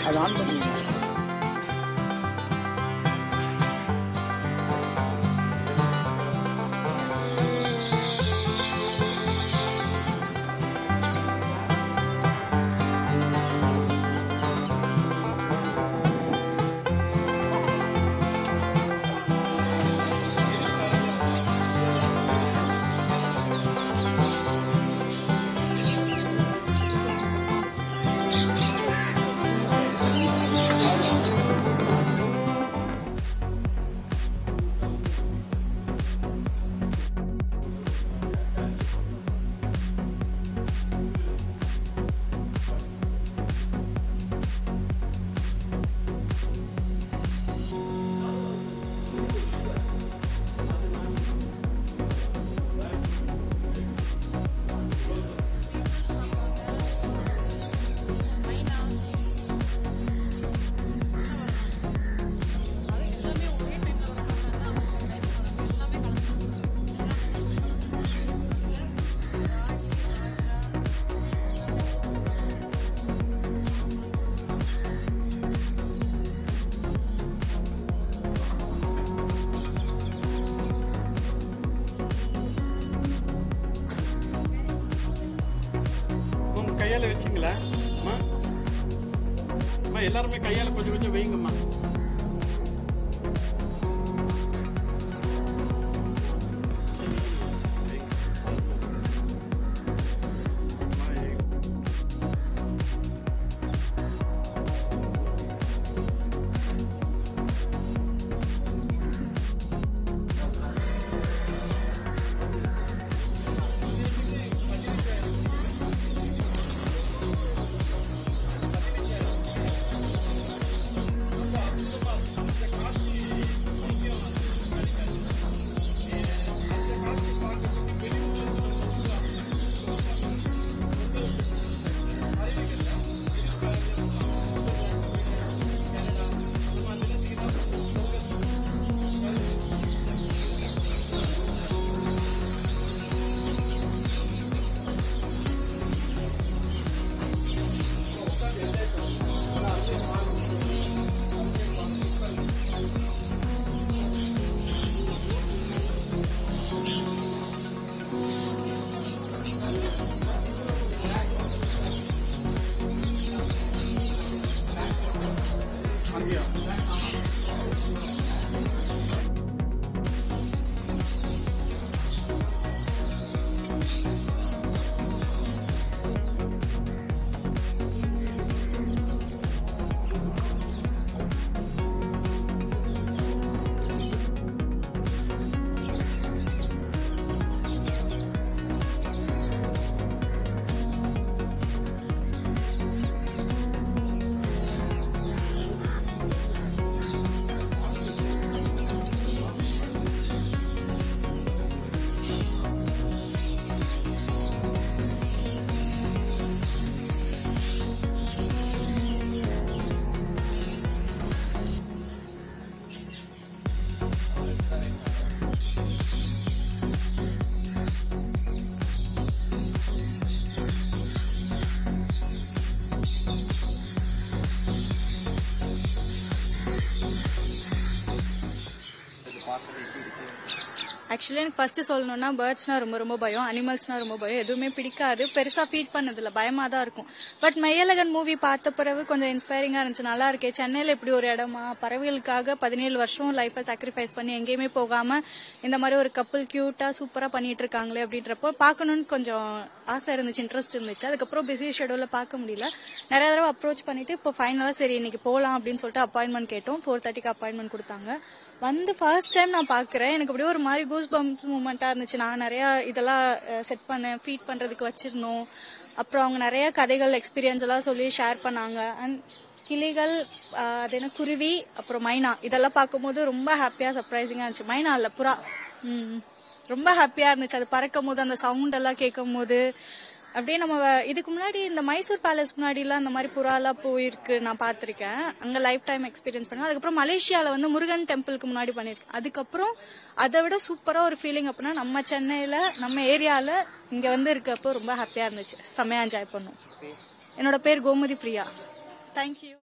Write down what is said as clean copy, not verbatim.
அது ஆன் பண்ணுங்க. கையால வச்சிங்களா? எல்லாருமே கையால கொஞ்சம் கொஞ்சம் வைங்கம்மா. ஆக்சுவலி எனக்கு ஃபர்ஸ்ட் சொல்லணும்னா பேர்ட்ஸ்னா ரொம்ப ரொம்ப பயம், அனிமல்ஸ்னா ரொம்ப பயம், எதுவுமே பிடிக்காது, பெருசா ஃபீட் பண்ணதில்ல, பயமா தான் இருக்கும். பட் மெய்யழகன் மூவி பார்த்த பிறகு கொஞ்சம் இன்ஸ்பைரிங்கா இருந்துச்சு, நல்லா இருக்கே சென்னையில இப்படி ஒரு இடமா, பறவைகளுக்காக 17 வருஷம் லைஃபை சாக்ரிஃபைஸ் பண்ணி எங்கேயுமே போகாம இந்த மாதிரி ஒரு கப்புள் கியூட்டா சூப்பரா பண்ணிட்டு இருக்காங்களே அப்படின்றப்போ பார்க்கணும்னு கொஞ்சம் ஆசை இருந்துச்சு, இன்ட்ரெஸ்ட் இருந்துச்சு. அதுக்கப்புறம் பிஸி ஷெடியூல்ல பார்க்க முடியல, நிறைய தடவை அப்ரோச் பண்ணிட்டு இப்போ ஃபைனலா சரி இன்னைக்கு போலாம் அப்படின்னு சொல்லிட்டு அப்பாயின்மெண்ட் கேட்டோம். 4:30க்கு அப்பாயின்மெண்ட் கொடுத்தாங்க. வந்து ஃபர்ஸ்ட் டைம் நான் பாக்குறேன், எனக்கு அப்படியே ஒரு மாதிரி கூஸ் பம்ப்ஸ் மூமெண்டா இருந்துச்சு. நான் நிறைய இதெல்லாம் செட் பண்ணேன், ஃபீட் பண்றதுக்கு வச்சிருந்தோம். அப்புறம் அவங்க நிறைய கதைகள் எக்ஸ்பீரியன்ஸ் எல்லாம் சொல்லி ஷேர் பண்ணாங்க. அண்ட் கிளிகள், அது என்ன குருவி, அப்புறம் மைனா, இதெல்லாம் பார்க்கும்போது ரொம்ப ஹாப்பியா சர்ப்ரைசிங்கா இருந்துச்சு. மைனா இல்ல புறா, ரொம்ப ஹாப்பியா இருந்துச்சு. அது பறக்கும் போது அந்த சவுண்ட் எல்லாம் கேட்கும் போது அப்படியே நம்ம இதுக்கு முன்னாடி இந்த மைசூர் பேலஸ் முன்னாடி எல்லாம் இந்த மாதிரி புறாலாம் போயிருக்கு, நான் பாத்திருக்கேன், அங்க லைஃப் டைம் எக்ஸ்பீரியன்ஸ் பண்ணேன். அதுக்கப்புறம் மலேசியால வந்து முருகன் டெம்பிளுக்கு முன்னாடி பண்ணிருக்கேன். அதுக்கப்புறம் அதை விட சூப்பரா ஒரு ஃபீலிங் அப்படின்னா நம்ம சென்னையில நம்ம ஏரியால இங்க வந்து இருக்கப்போ ரொம்ப ஹாப்பியா இருந்துச்சு, செம்மையா என்ஜாய் பண்ணோம். என்னோட பேர் கோமதி பிரியா. தேங்க்யூ.